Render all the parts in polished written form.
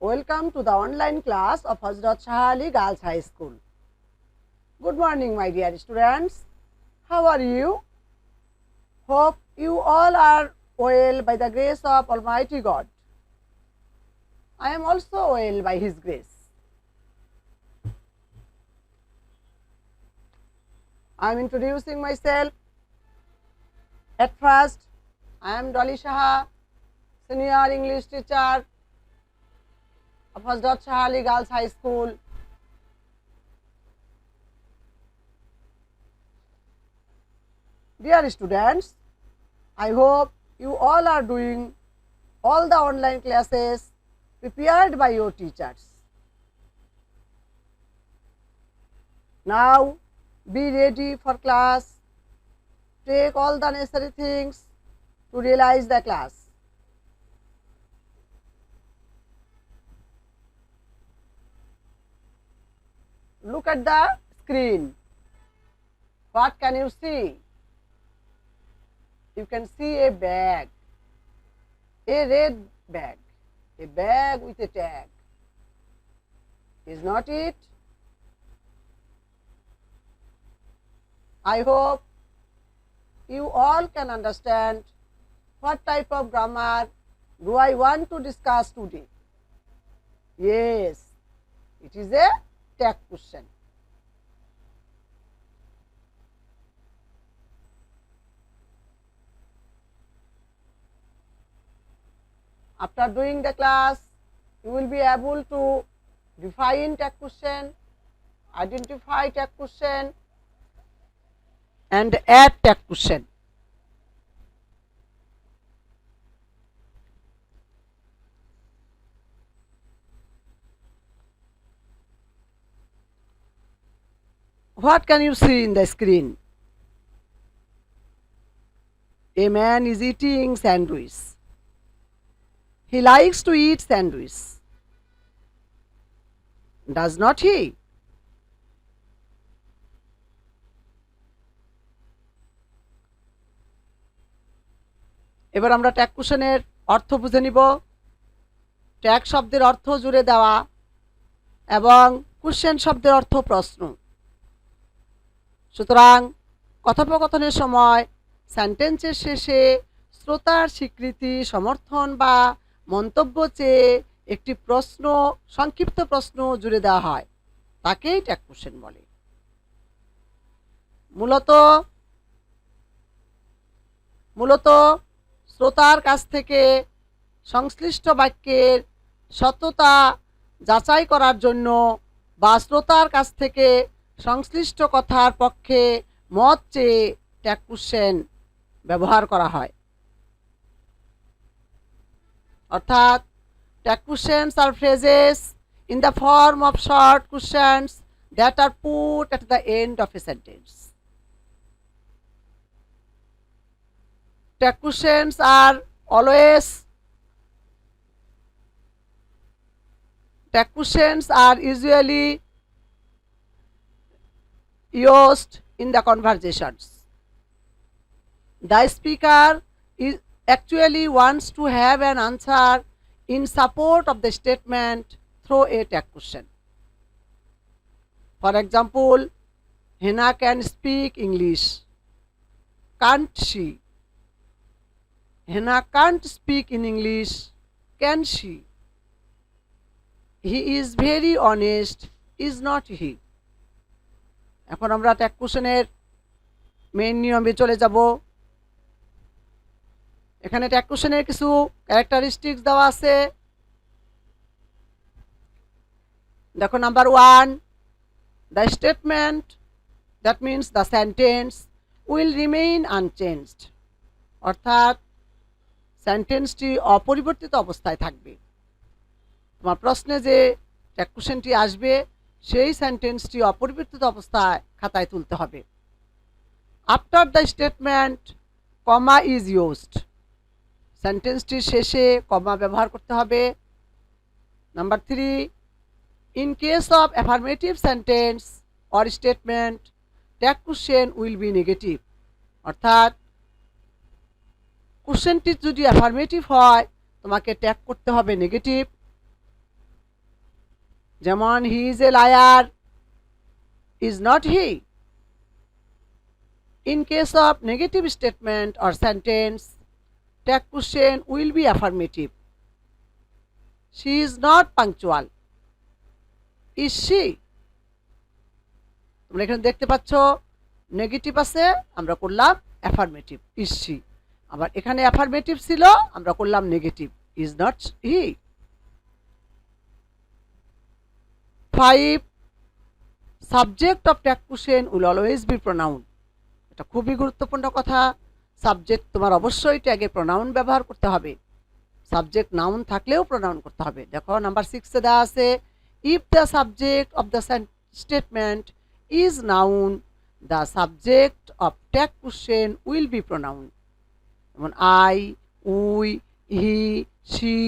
Welcome to the online class of Hazrat Shah Ali Girls High School. Good morning, my dear students. How are you? Hope you all are well by the grace of Almighty God. I am also well by His grace. I am introducing myself. At first, I am Dolly Shah, Senior English teacher of Hazrat Shah Ali Girls High School. Dear students, I hope you all are doing all the online classes prepared by your teachers. Now, be ready for class. Take all the necessary things to realize the class. Look at the screen. What can you see? You can see a bag, a red bag, a bag with a tag. Is not it? I hope you all can understand what type of grammar do I want to discuss today. Yes, it is a tag question. After doing the class, you will be able to define tag question, identify tag question, and add tag question. What can you see in the screen? A man is eating sandwich. He likes to eat sandwich. Does not he? এবার আমরা tag কোশ্চেনের অর্থ বুঝে নিব। Tag শব্দের অর্থ জুড়ে দেওয়া এবং কোশ্চেন শব্দের অর্থ প্রশ্ন। সুতরাং কথোপকথনের সময় সেন্টেন্সের শেষে শ্রোতার স্বীকৃতি, সমর্থন বা মন্তব্য চেয়ে একটি প্রশ্ন, সংক্ষিপ্ত প্রশ্ন জুড়ে দেওয়া হয়, তাকেই ট্যাগ কোশ্চেন বলে। মূলত শ্রোতার কাছ থেকে সংশ্লিষ্ট বাক্যের সত্যতা যাচাই করার জন্য বা শ্রোতার কাছ থেকে সংশ্লিষ্ট কথার পক্ষে মত চেয়ে ট্যাগ কোশ্চেন ব্যবহার করা হয়। অর্থাৎ tag questions are phrases in the form of short questions that are put at the end of a sentence. Tag questions are usually used in the conversations. The speaker actually wants to have an answer in support of the statement through a tag question. For example, Hina can speak English. Can't she? Hina can't speak in English. Can she? He is very honest. Is not he? এখন আমরা tag কোশ্চেনের main নিয়মে চলে যাব। এখানে tag কোশ্চেনের কিছু characteristics দেওয়া আছে। দেখো, number 1, the statement, that means the sentence will remain unchanged, অর্থাৎ সেন্টেন্সটি অপরিবর্তিত অবস্থায় থাকবে। তোমার প্রশ্নে যে ট্যাগ কোশ্চেনটি আসবে সেই সেন্টেন্সটি অপরিবর্তিত অবস্থায় খাতায় তুলতে হবে। After the statement comma is used, সেন্টেন্সটির শেষে কমা ব্যবহার করতে হবে। Number 3, in case of affirmative sentence or statement tag question will be negative, অর্থাৎ কোশ্চেনটি যদি অ্যাফার্মেটিভ হয় তোমাকে ট্যাগ করতে হবে নেগেটিভ। যেমন he is a liar, is not he. In case of negative statement or sentence, tag question will be affirmative. She is not punctual. Is she? তোমরা এখানে দেখতে পাচ্ছ নেগেটিভ আছে, আমরা করলাম অ্যাফার্মেটিভ, ইজ শি। আবার এখানে অ্যাফার্মেটিভ ছিল, আমরা করলাম negative, is not he. 5. Subject of tag question will always be pronoun. এটা খুবই গুরুত্বপূর্ণ কথা। সাবজেক্ট তোমার অবশ্যই ট্যাগে প্রোনাউন ব্যবহার করতে হবে। সাবজেক্ট নাউন থাকলেও প্রোনাউন করতে হবে। দেখো নাম্বার 6 দেওয়া আছে, if the subject of the statement is noun, the subject of tag question will be pronoun. যেমন I, we, he, she,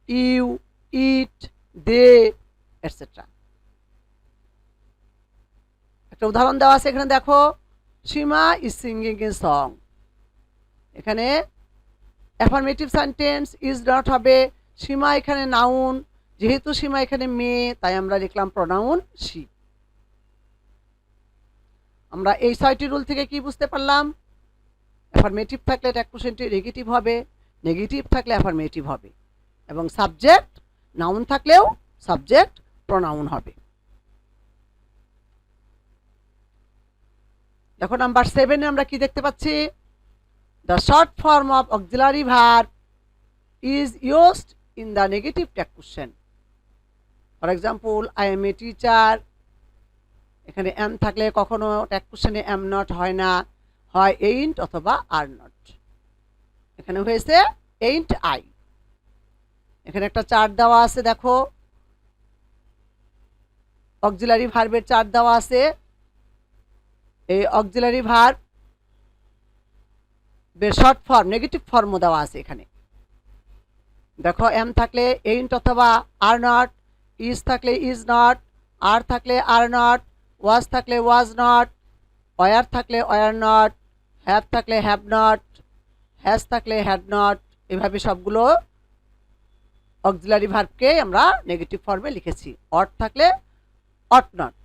you, it, they, etcetera. একটা উদাহরণ দেওয়া আছে এখানে, দেখো Seema is singing a song. এখানে অ্যাফার্মেটিভ সেন্টেন্স ইজ নট হবে, সীমা এখানে নাউন, যেহেতু সীমা এখানে মেয়ে তাই আমরা লিখলাম প্রোনাউন শি। আমরা এই 6টি রুল থেকে কি বুঝতে পারলাম? অ্যাফার্মেটিভ থাকলে ট্যাগ কোশ্চেনটি নেগেটিভ হবে, নেগেটিভ থাকলে অ্যাফার্মেটিভ হবে, এবং সাবজেক্ট নাউন থাকলেও সাবজেক্ট প্রোনাউন হবে। দেখো নাম্বার 7 আমরা কি দেখতে পাচ্ছি? The short form of auxiliary verb is used in the negative tag question. For example, I am a teacher. এখানে am থাকলে কখনো tag questionে am not হয় না, হয় ain't অথবা are not। এখানে হয়েছে ain't I। এখানে একটা চার্ট দেওয়া আছে, দেখো অক্সিলারি ভার্বের চার্ট দেওয়া আছে। এই অক্সিলারি ভার্ব বের শর্ট ফর্ম নেগেটিভ ফর্মও দেওয়া আছে এখানে। দেখো এম থাকলে ain't অথবা আর নট, ইজ থাকলে ইজ নট, আর থাকলে আর নট, ওয়াজ থাকলে ওয়াজ নট, ওয়ার থাকলে ওয়ার নট, হ্যাভ থাকলে হ্যাভ নট, হ্যাজ থাকলে হ্যাড নট। এভাবে সবগুলো অক্সিলারি ভার্বকে আমরা নেগেটিভ ফর্মে লিখেছি। অট থাকলে অট নট,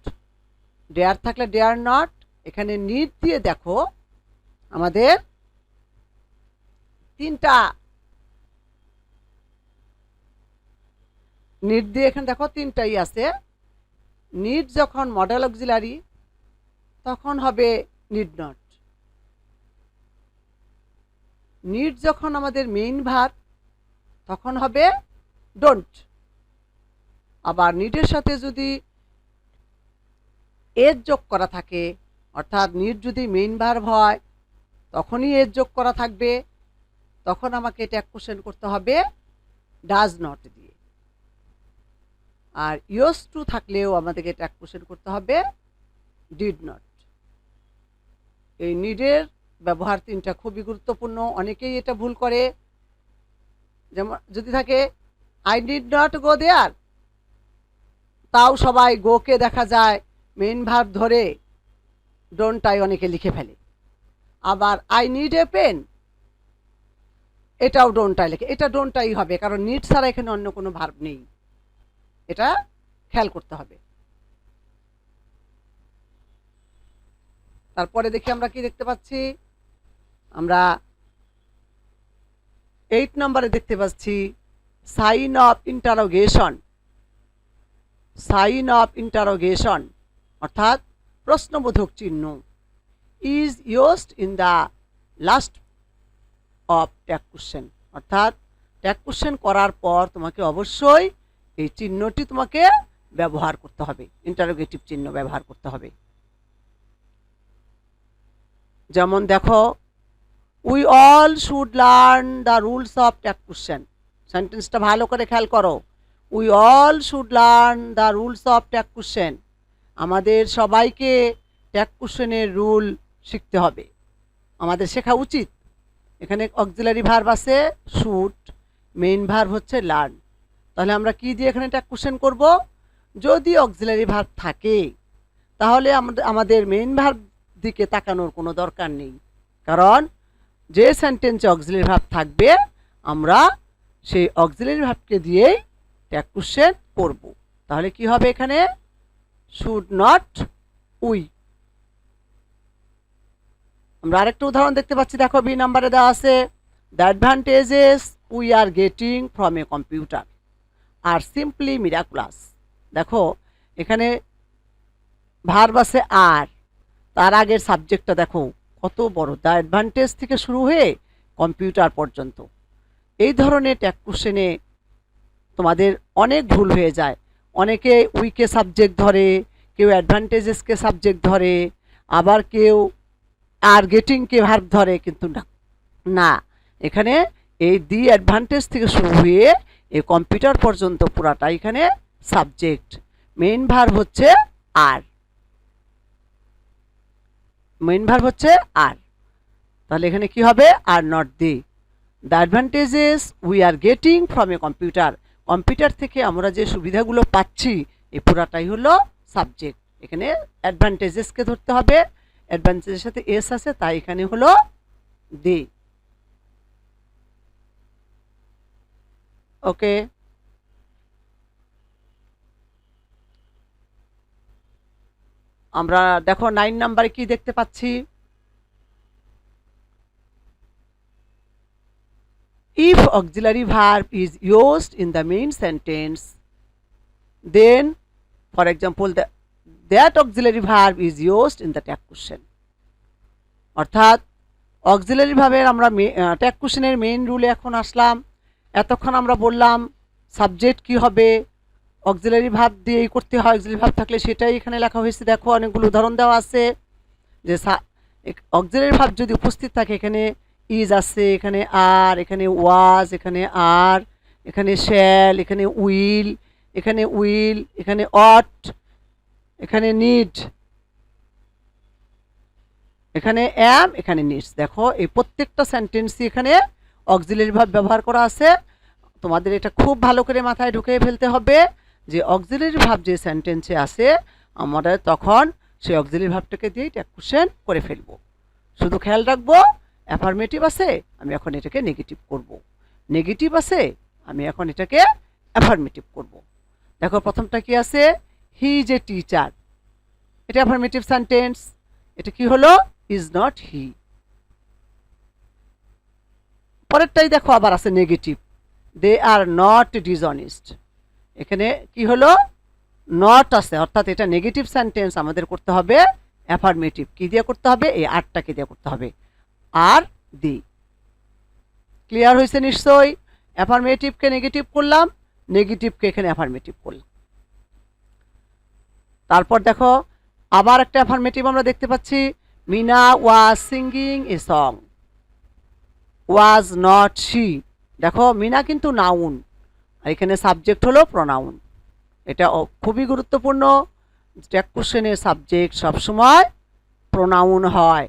ডেয়ার থাকলে ডেয়ার নট। এখানে নিড দিয়ে দেখো আমাদের 3টা নিড দিয়ে, এখানে দেখো 3টাই আছে। নিড যখন মডেল অক্সিলারি তখন হবে নিড নট। নিড যখন আমাদের মেইন ভার্ব তখন হবে ডোন্ট। আবার নিডের সাথে যদি এজ যোগ করা থাকে, অর্থাৎ নিড যদি মেইন ভার্ব হয় তখনই এজ যোগ করা থাকবে, তখন আমাকে ট্যাগ কোশ্চেন করতে হবে ডাজ নট দিয়ে। আর ইউজ টু থাকলেও আমাদেরকে ট্যাগ কোশ্চেন করতে হবে ডিড নট। এই নিডের ব্যবহার 3টা খুবই গুরুত্বপূর্ণ, অনেকেই এটা ভুল করে। যেমন যদি থাকে আই নিড নট গো দেয়ার, তাও সবাই গোকে দেখা যায় মেইন ভার্ব ধরে ডোন্ট আই অনেকে লিখে ফেলে। আবার আই নিড এ পেন, এটাও ডোন্ট আই লেখে। এটা ডোন্ট আই হবে, কারণ নিড ছাড়া এখানে অন্য কোনো ভার্ব নেই, এটা খেয়াল করতে হবে। তারপরে দেখি আমরা কি দেখতে পাচ্ছি। আমরা 8 নম্বরে দেখতে পাচ্ছি sign of interrogation. Sign of interrogation অর্থাৎ প্রশ্নবোধক চিহ্ন is used in the last of tag question. অর্থাৎ ট্যাগ কোশ্চেন করার পর তোমাকে অবশ্যই এই চিহ্নটি তোমাকে ব্যবহার করতে হবে, ইন্টারোগেটিভ চিহ্ন ব্যবহার করতে হবে। যেমন দেখো we all should learn the rules of tag question. সেন্টেন্সটা ভালো করে খেয়াল করো। We all should learn the rules of tag question. আমাদের সবাইকে ট্যাগ কোশ্চেনের রুল শিখতে হবে, আমাদের শেখা উচিত। এখানে অক্সিলারি ভার্ব আছে শুড, মেইন ভার্ব হচ্ছে লার্ন। তাহলে আমরা কি দিয়ে এখানে ট্যাগ কোশ্চেন করব? যদি অক্সিলারি ভার্ব থাকে তাহলে আমাদের মেইন ভার্ব দিকে তাকানোর কোনো দরকার নেই, কারণ যে সেন্টেন্সে অক্সিলারি ভার্ব থাকবে আমরা সেই অক্সিলারি ভার্বকে দিয়েই ট্যাগ কোশ্চেন করব। তাহলে কি হবে এখানে শুড নট উই। আমরা আরেকটা উদাহরণ দেখতে পাচ্ছি, দেখো বি নাম্বারে দেওয়া আছে the advantages we are getting from a computer are simply miraculous. দেখো এখানে ভার্ব আছে আর, তার আগের সাবজেক্টটা দেখো কত বড়, দ্য অ্যাডভান্টেজ থেকে শুরু হয়ে কম্পিউটার পর্যন্ত। এই ধরনের ট্যাগ কোশ্চেনে তোমাদের অনেক ভুল হয়ে যায়। অনেকে উইকে সাবজেক্ট ধরে, কেউ অ্যাডভান্টেজেসকে সাবজেক্ট ধরে, আবার কেউ আর গেটিংকে ভার্ব ধরে, কিন্তু না, এখানে এই দি অ্যাডভান্টেজ থেকে শুরু হয়ে এই কম্পিউটার পর্যন্ত পুরাটা এখানে সাবজেক্ট। মেইন ভার্ব হচ্ছে আর, মেইন ভার্ব হচ্ছে আর। তাহলে এখানে কি হবে are not the. The advantages we are getting from a computer, computer থেকে আমরা যে সুবিধাগুলো পাচ্ছি এই পুরাটাই হলো সাবজেক্ট। এখানে অ্যাডভান্টেজেসকে ধরতে হবে, অ্যাডভান্টেজের সাথে এস আছে তাই এখানে হলো দি। ওকে, আমরা দেখো 9 নাম্বারে কি দেখতে পাচ্ছি, if auxiliary verb is used in the main sentence then for example that auxiliary verb is used in the tag question। অর্থাৎ অক্সিলারি ভার্বের আমরা ট্যাগ কোশ্চেনের মেইন রুলে এখন আসলাম। এতক্ষণ আমরা বললাম সাবজেক্ট কি হবে, অক্সিলারি ভার্ব দিয়েই করতে হয়, অক্সিলারি ভার্ব থাকলে সেটাই এখানে লেখা হয়েছে। দেখো অনেকগুলো উদাহরণ দেওয়া আছে যে অক্সিলারি ভার্ব যদি উপস্থিত থাকে, এখানে ইজ আছে, এখানে আর, এখানে ওয়াজ, এখানে আর, এখানে শ্যাল, এখানে উইল, এখানে উইল, এখানে অট, এখানে নিড, এখানে অ্যাম, এখানে নিডস। দেখো এই প্রত্যেকটা সেন্টেন্সই এখানে অক্সিলারি ভার্ব ব্যবহার করা আছে। তোমাদের এটা খুব ভালো করে মাথায় ঢুকিয়ে ফেলতে হবে যে অক্সিলারি ভার্ব যে সেন্টেন্সে আছে আমরা তখন সেই অক্সিলারি ভার্বটাকে দিয়েই ট্যাগ কোশ্চেন করে ফেলবো। শুধু খেয়াল রাখবো অ্যাফার্মেটিভ আছে আমি এখন এটাকে নেগেটিভ করব, নেগেটিভ আছে আমি এখন এটাকে অ্যাফার্মেটিভ করব। দেখো প্রথমটা কি আছে, হি ইজ এ টিচার, এটা অ্যাফার্মেটিভ সেন্টেন্স, এটা কি হলো ইজ নট হি। পরেরটাই দেখো আবার আছে negative, they are not dishonest, এখানে কি হলো নট আছে, অর্থাৎ এটা নেগেটিভ সেন্টেন্স, আমাদের করতে হবে অ্যাফার্মেটিভ। কি দিয়ে করতে হবে, এই আরটাকে দিয়ে করতে হবে, আর দি। ক্লিয়ার হয়েছে নিশ্চয়ই? অ্যাফার্মেটিভকে নেগেটিভ করলাম, নেগেটিভকে এখানে অ্যাফার্মেটিভ করলাম। তারপর দেখো আবার একটা অ্যাফার্মেটিভ আমরা দেখতে পাচ্ছি, Meena was singing a song, was not she. দেখো মিনা কিন্তু নাউন, আর এখানে সাবজেক্ট হলো প্রোনাউন। এটা খুবই গুরুত্বপূর্ণ, ট্যাগ কোশ্চেনের সাবজেক্ট সবসময় প্রোনাউন হয়,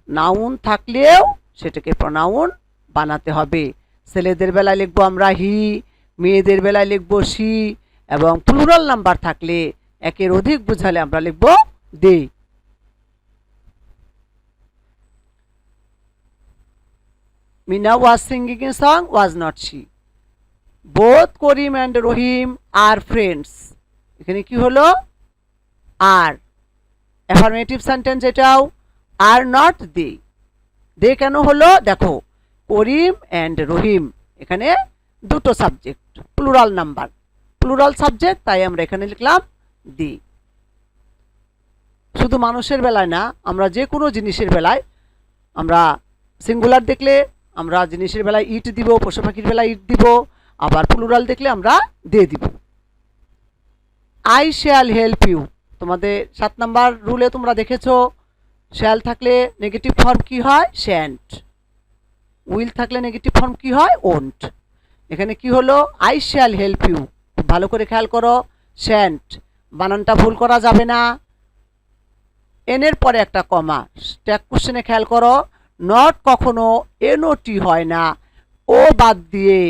নাউন থাকলেও সেটাকে প্রোনাউন বানাতে হবে। ছেলেদের বেলায় লিখবো আমরা হি, মেয়েদের বেলায় লিখবো শি, এবং প্লুরাল নাম্বার থাকলে একের অধিক বুঝালে আমরা লিখবো they. Mina was singing a song, was not she. Both Karim and Rahim are friends, এখানে কি হলো আর, অ্যাফার্মেটিভ সেন্টেন্স এটাও, আর নট দে। দে কেন হলো, দেখো করিম অ্যান্ড রহিম এখানে দুটো subject, plural number, plural subject, তাই আমরা এখানে লিখলাম দি। শুধু মানুষের বেলায় না, আমরা যে কোনো জিনিসের বেলায় আমরা সিঙ্গুলার দেখলে আমরা জিনিসের বেলায় ইট দিব, পশু পাখির বেলায় ইট দিব, আবার প্লুরাল দেখলে আমরা দে দিব। আই শ্যাল হেল্প ইউ, তোমাদের 7 নাম্বার রুলে তোমরা দেখেছো শ্যাল থাকলে নেগেটিভ ফর্ম কি হয় শ্যান্ট, উইল থাকলে নেগেটিভ ফর্ম কি হয় ওন্ট। এখানে কি হলো আই শ্যাল হেল্প ইউ, ভালো করে খেয়াল করো, শ্যান্ট বানানটা ভুল করা যাবে না, এনের পরে একটা কমা। ট্যাগ কোশ্চেনে খেয়াল করো নট কখনো এনওটি হয় না, ও বাদ দিয়ে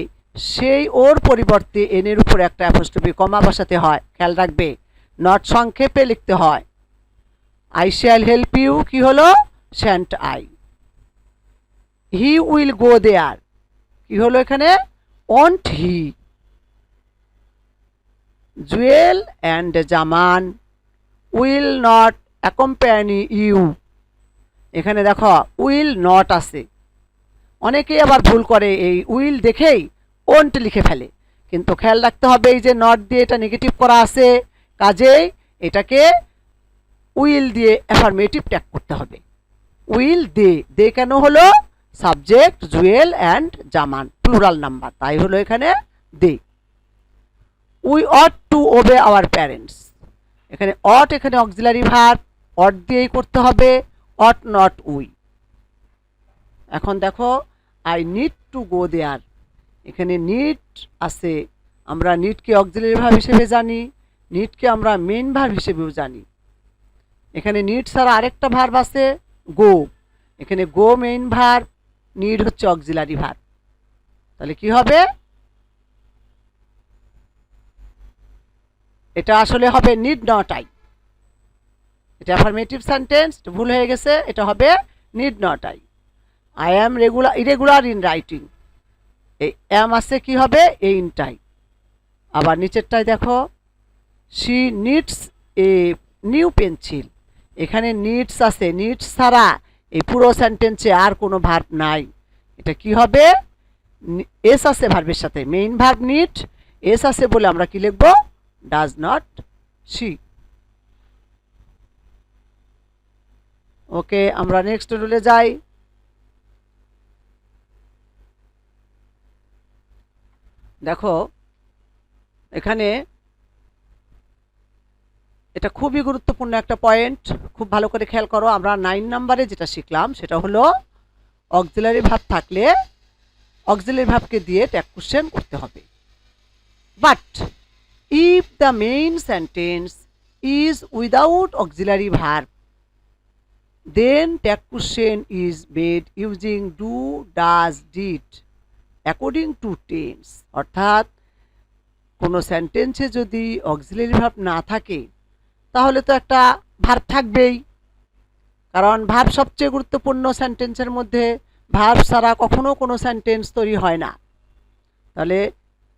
সেই ওর পরিবর্তে এনের উপরে একটা অ্যাপোস্ট্রফি কমা বসাতে হয়, খেয়াল রাখবে। নট সংক্ষেপে লিখতে হয়। আই শ্যাল হেল্প ইউ কি হলো shan't I. He will go there কি হলো এখানে won't he. Jewel and Zaman will not accompany you. এখানে দেখো উইল নট আছে, অনেকেই আবার ভুল করে এই উইল দেখেই ওন্ট লিখে ফেলে, কিন্তু খেয়াল রাখতে হবে এই যে নট দিয়ে এটা নেগেটিভ করা আছে, কাজেই এটাকে উইল দিয়ে অ্যাফার্মেটিভ ট্যাগ করতে হবে। উইল দে কেন হলো? Subject Jewel and Zaman plural number, তাই হলো এখানে they. We ought to obey our parents, এখানে অট এখানে অক্সিলারি ভার্ব, অট দিয়েই করতে হবে, অট নট উই। এখন দেখো আই নিড টু গো দেয়ার, এখানে নিড আছে, আমরা নিডকে অক্সিলারি ভার্ব হিসেবে জানি, নিডকে আমরা মেইন ভার্ব হিসেবেও জানি। এখানে নিড ছাড়া আরেকটা ভার্ব আছে গো, এখানে গো মেইন ভার্ব, নিড হচ্ছে অক্সিলারি ভার্ব, তাহলে কি হবে? এটা আসলে হবে নিড নট আই, এটা অ্যাফার্মেটিভ সেন্টেন্স, ভুল হয়ে গেছে, এটা হবে need not I. I am irregular in writing, এই অ্যাম আছে কি হবে? এইনটাই। আবার নিচেরটাই দেখো she needs a new pencil, এখানে নিডস আছে, নিডস ছাড়া এই পুরো সেন্টেন্সে আর কোনো ভার্ব নাই, এটা কি হবে? এস আছে ভার্বের সাথে, মেইন ভার্ব নিড, এস আছে বলে আমরা কি লিখবো? Does not she. ওকে, আমরা নেক্সট রুলে যাই। দেখো এখানে এটা খুবই গুরুত্বপূর্ণ একটা পয়েন্ট, খুব ভালো করে খেয়াল করো। আমরা 9 নম্বরে যেটা শিখলাম সেটা হলো অক্সিলারি ভার্ব থাকলে অক্সিলারি ভার্বকে দিয়ে ট্যাগ কোশ্চেন করতে হবে। But if the main sentence is without auxiliary verb then tag question is made using do, does, did according to tense. অর্থাৎ কোনো সেন্টেন্সে যদি অক্সিলারি ভার্ব না থাকে তাহলে তো একটা ভার্ব থাকবেই, কারণ ভার্ব সবচেয়ে গুরুত্বপূর্ণ সেন্টেন্সের মধ্যে, ভার্ব ছাড়া কখনো কোনো সেন্টেন্স তৈরি হয় না। তাহলে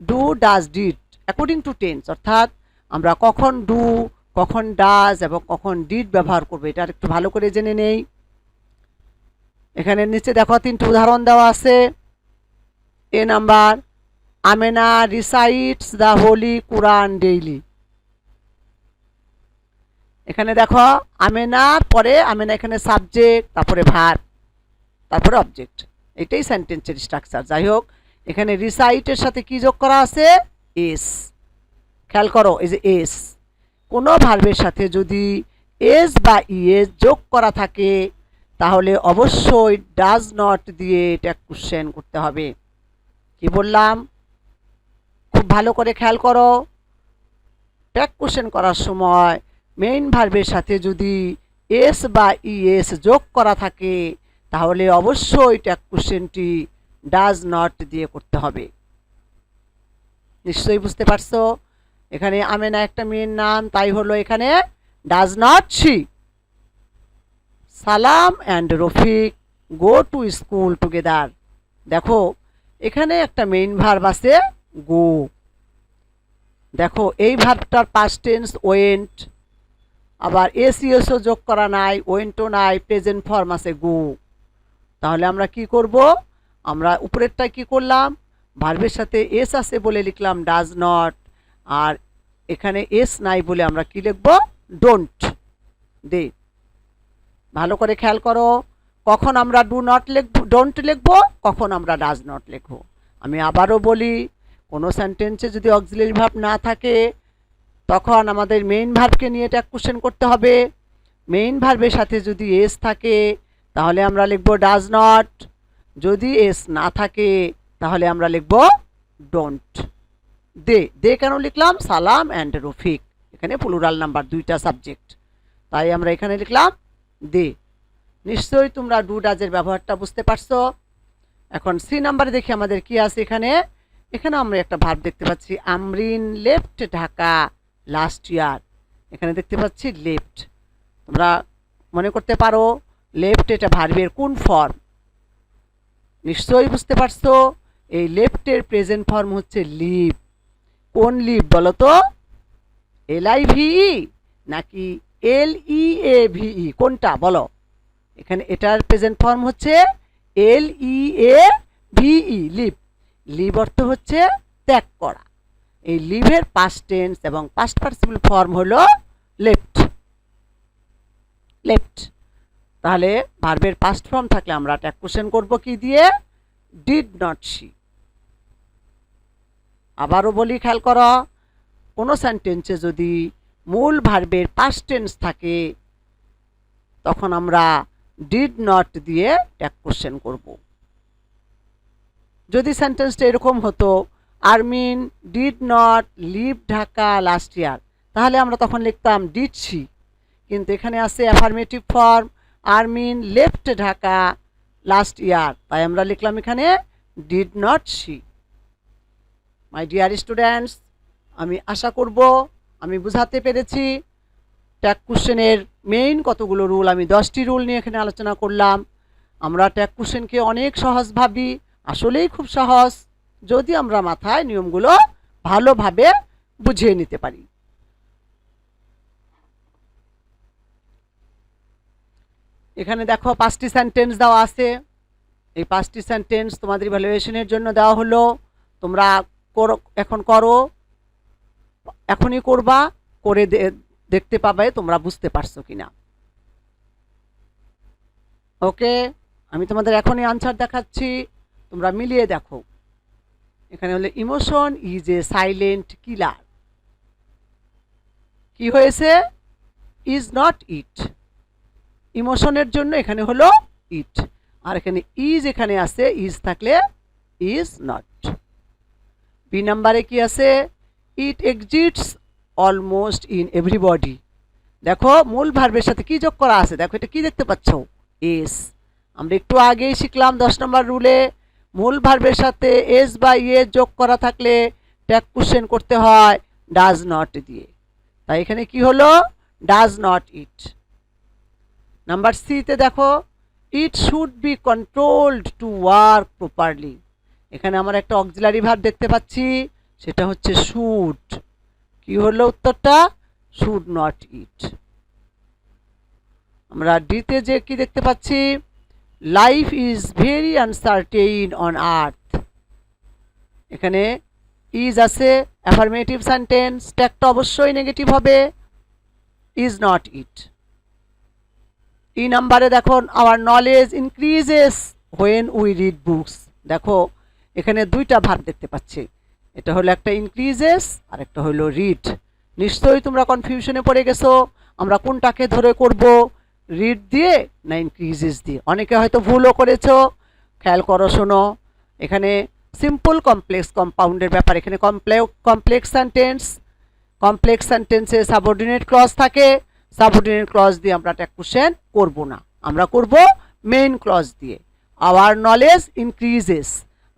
do, does, did according to tense, অর্থাৎ আমরা কখন ডু, কখন ডাজ এবং কখন ডিড ব্যবহার করবো এটা একটু ভালো করে জেনে নেই। এখানে নিচে দেখো 3টি উদাহরণ দেওয়া আছে। A number, Amena recites the holy Quran daily. এখানে দেখো আমেনার পরে আমেনা এখানে সাবজেক্ট, তারপরে ভার্ব, তারপরে অবজেক্ট, এটাই সেন্টেন্সের স্ট্রাকচার। যাই হোক, এখানে রিসাইটের সাথে কি যোগ করা আছে? এস। খেয়াল করো এই যে এস, কোনো ভার্বের সাথে যদি এস বা ইএস যোগ করা থাকে তাহলে অবশ্যই ডাজ নট দিয়ে ট্যাগ কোশ্চেন করতে হবে। কি বললাম? খুব ভালো করে খেয়াল করো, ট্যাগ কোশ্চেন করার সময় মেইন ভার্বের সাথে যদি এস বা ইএস যোগ করা থাকে তাহলে অবশ্যই ট্যাগ কোশ্চেনটি ডাজ নট দিয়ে করতে হবে। নিশ্চয়ই বুঝতে পারছো? এখানে আমেনা একটা মেয়ের নাম, তাই হলো এখানে ডাজ নট শি। সালাম and Rafiq go to school together, দেখো এখানে একটা মেইন ভার্ব আছে গো, দেখো এই ভার্বটার পাস্ট টেন্স ওয়েন্ট, আবার এসইএসও যোগ করা নাই, ওয়েন্টও নাই, প্রেজেন্ট ফর্ম আছে গো। তাহলে আমরা কি করব? আমরা উপরেরটায় কি করলাম? ভার্বের সাথে এস আছে বলে লিখলাম ডাজ নট, আর এখানে এস নাই বলে আমরা কি লিখব? Don't they. ভালো করে খেয়াল করো, কখন আমরা ডু নট লিখব, ডোন্ট লিখব, কখন আমরা ডাজ নট লিখব। আমি আবারও বলি, কোনো সেন্টেন্সে যদি অক্সিলারি ভার্ব না থাকে তখন আমাদের মেইন ভার্বকে নিয়ে ট্যাগ কোশ্চেন করতে হবে। মেইন ভার্বের সাথে যদি এস থাকে তাহলে আমরা লিখব ডাজ নট, যদি এস না থাকে তাহলে আমরা লিখব ডোন্ট। দে কেন লিখলাম? সালাম অ্যান্ড রফিক, এখানে প্লুরাল নাম্বার, 2টা সাবজেক্ট, তাই আমরা এখানে লিখলাম দে। নিশ্চয়ই তোমরা ডু ডাজের ব্যবহারটা বুঝতে পারছো। এখন সি নাম্বারে দেখি আমাদের কি আছে। এখানে আমরা একটা ভার্ব দেখতে পাচ্ছি, আমরিন লেফট ঢাকা লাস্ট ইয়ার। এখানে দেখতে পাচ্ছি লেফট, তোমরা মনে করতে পারো লেফট এটা ভার্বের কোন ফর্ম? নিশ্চয়ই বুঝতে পারছো, এই লেফটের প্রেজেন্ট ফর্ম হচ্ছে লিভ। কোন লিভ বলো তো? LIVE নাকি LEAVE, কোনটা বলো? এখানে এটার প্রেজেন্ট ফর্ম হচ্ছে LEAVE, লিভ। লিভ অর্থ হচ্ছে ত্যাগ করা। এই লিভের পাস্ট টেন্স এবং পাস্ট পার্টিসিপল ফর্ম হলো লেফট। লেফট। তাহলে ভার্বের পাস্ট ফর্ম থাকলে আমরা ট্যাগ কোশ্চেন করব কি দিয়ে? Did not she. আবারও বলি, খেয়াল করো, কোনো সেন্টেন্সে যদি মূল ভার্বের পাস্ট টেন্স থাকে তখন আমরা ডিড নট দিয়ে ট্যাগ কোশ্চেন করব। যদি সেন্টেন্সটা এরকম হতো, Armin did not leave Dhaka last year, তাহলে আমরা তখন লিখতাম ডিড শি। কিন্তু এখানে আছে affirmative form, Armin left Dhaka last year, তাই আমরা লিখলাম এখানে did not she. My dear students, আমি আশা করব আমি বুঝাতে পেরেছি। ট্যাগ কোশ্চেনের মেইন কতগুলো রুল, আমি 10টি রুল নিয়ে এখানে আলোচনা করলাম। আমরা ট্যাগ কোশ্চেনকে অনেক সহজ ভাবি, আসলেই খুব সহজ যদি আমরা মাথায় নিয়মগুলো ভালোভাবে বুঝিয়ে নিতে পারি। এখানে দেখো 5টি সেন্টেন্স দেওয়া আছে। এই 5টি সেন্টেন্স তোমাদের ইভ্যালুয়েশনের জন্য দেওয়া হলো। তোমরা এখন করো, এখনই করবা, করে দেখতে পাবে তোমরা বুঝতে পারছো কিনা। ওকে, আমি তোমাদের এখনই আনসার দেখাচ্ছি, তোমরা মিলিয়ে দেখো। এখানে হলো emotion is a silent killer. কি হয়েছে? ইজ নট ইট। ইমোশনের জন্য এখানে হলো ইট, আর এখানে ইজ এখানে আছে, ইজ থাকলে ইজ নট। বি নাম্বারে কি আছে? ইট এক্সিস্টস অলমোস্ট ইন এভরিবডি। দেখো মূল ভার্বের সাথে কি যোগ করা আছে, দেখো এটা কি দেখতে পাচ্ছ? এস। আমরা একটু আগেই শিখলাম 10 নম্বর রুলে, মূল ভার্বের সাথে এস বা ইয়ে যোগ করা থাকলে ট্যাগ কোশ্চেন করতে হয় ডাজ নট দিয়ে। তাই এখানে কি হলো? Does not it. নাম্বার সিতে দেখো, it should be controlled to work properly. এখানে আমরা একটা অক্সিলারি ভার্ব দেখতে পাচ্ছি, সেটা হচ্ছে শুড। কি হলো উত্তরটা? শুড নট ইট। আমরা ডিতে যে কি দেখতে পাচ্ছি, life is very uncertain on earth. এখানে ইজ আছে, অ্যাফার্মেটিভ সেন্টেন্স, ট্যাগটা অবশ্যই নেগেটিভ হবে, ইজ নট ইট। ই নাম্বারে দেখো, hour knowledge increases when we read books. দেখো এখানে দুইটা ভার্ব দেখতে পাচ্ছি, এটা হলো একটা ইনক্রিজেস আর একটা হলো রিড। নিশ্চয়ই তোমরা কনফিউশনে পড়ে গেছো, আমরা কোনটাকে ধরে করব, রিড দিয়ে না ইনক্রিজেস দিয়ে। অনেকে হয়তো ভুলও করেছো, খেয়াল করো, শোনো। এখানে সিম্পল কমপ্লেক্স কম্পাউন্ডের ব্যাপার। এখানে কমপ্লেক্স সেন্টেন্স, কমপ্লেক্স সেন্টেন্সে সাবঅর্ডিনেট ক্লজ থাকে, সাবঅর্ডিনেট ক্লজ দিয়ে আমরা ট্যাগ কোশ্চেন করব না, আমরা করব মেইন ক্লজ দিয়ে। আওয়ার নলেজ ইনক্রিজেস,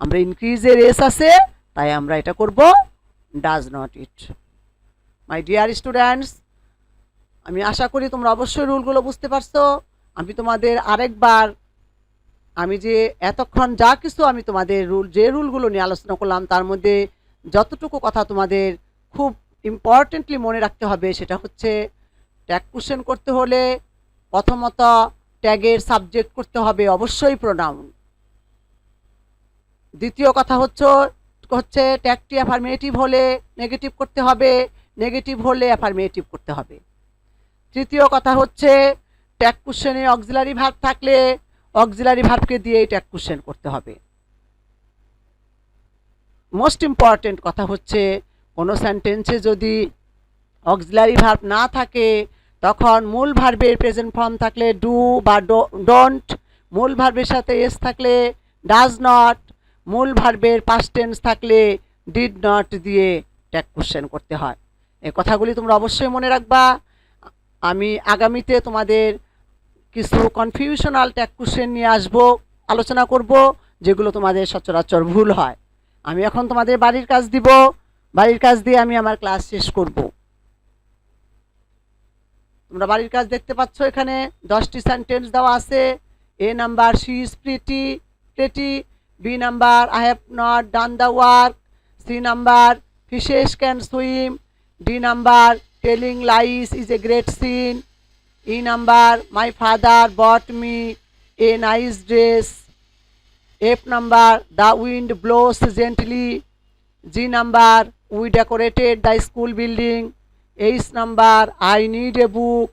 আমরা ইনক্রিজের এস আছে, তাই আমরা এটা করব does not it. My dear students, আমি আশা করি তোমরা অবশ্যই রুলগুলো বুঝতে পারছো। আমি তোমাদের আরেকবার, আমি যে এতক্ষণ যা কিছু আমি তোমাদের যে রুলগুলো নিয়ে আলোচনা করলাম তার মধ্যে যতটুকু কথা তোমাদের খুব ইম্পর্টেন্টলি মনে রাখতে হবে সেটা হচ্ছে, ট্যাগ কোশ্চেন করতে হলে প্রথমত ট্যাগের সাবজেক্ট করতে হবে অবশ্যই প্রোনাউন। দ্বিতীয় কথা হচ্ছে ট্যাগটি অ্যাফার্মেটিভ হলে নেগেটিভ করতে হবে, নেগেটিভ হলে অ্যাফার্মেটিভ করতে হবে। তৃতীয় কথা হচ্ছে ট্যাগ কোশ্চেনে অক্সিলারি ভার্ব থাকলে অক্সিলারি ভার্বকে দিয়েই ট্যাগ কোশ্চেন করতে হবে। মোস্ট ইম্পর্টেন্ট কথা হচ্ছে, কোনো সেন্টেন্সে যদি অক্সিলারি ভার্ব না থাকে তখন মূল ভার্বের প্রেজেন্ট ফর্ম থাকলে ডু বা ডোন্ট, মূল ভার্বের সাথে এস থাকলে ডাজ নট, মূল ভার্বের পাস্ট টেন্স থাকলে ডিড নট দিয়ে ট্যাগ কোশ্চেন করতে হয়। এই কথাগুলি তোমরা অবশ্যই মনে রাখবা। আমি আগামীতে তোমাদের কিছু কনফিউশনাল ট্যাগ কোশ্চেন নিয়ে আসবো, আলোচনা করব, যেগুলো তোমাদের সচরাচর ভুল হয়। আমি এখন তোমাদের বাড়ির কাজ দিব, বাড়ির কাজ দিয়ে আমি আমার ক্লাস শেষ করব। তোমরা বাড়ির কাজ দেখতে পাচ্ছ, এখানে 10টি সেন্টেন্স দেওয়া আছে। A number, she is pretty. B number, I have not done the work. C number, fishes can swim. D number, telling lies is a great sin. E number, my father bought me a nice dress. F number, the wind blows gently. G number, we decorated the school building. H number, I need a book.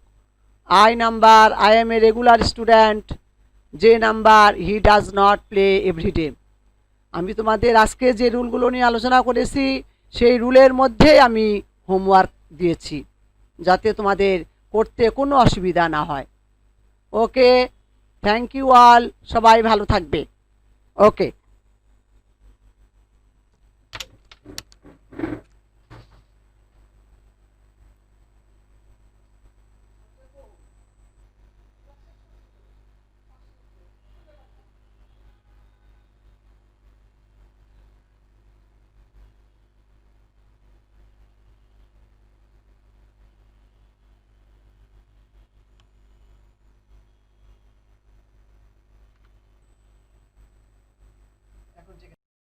I number, I am a regular student. J number, he does not play every day. আমি তোমাদের আজকে যে রুলগুলো নিয়ে আলোচনা করেছি সেই রুলের মধ্যে আমি হোমওয়ার্ক দিয়েছি যাতে তোমাদের করতে কোনো অসুবিধা না হয়। ওকে, থ্যাংক ইউ অল, সবাই ভালো থাকবে। ওকে।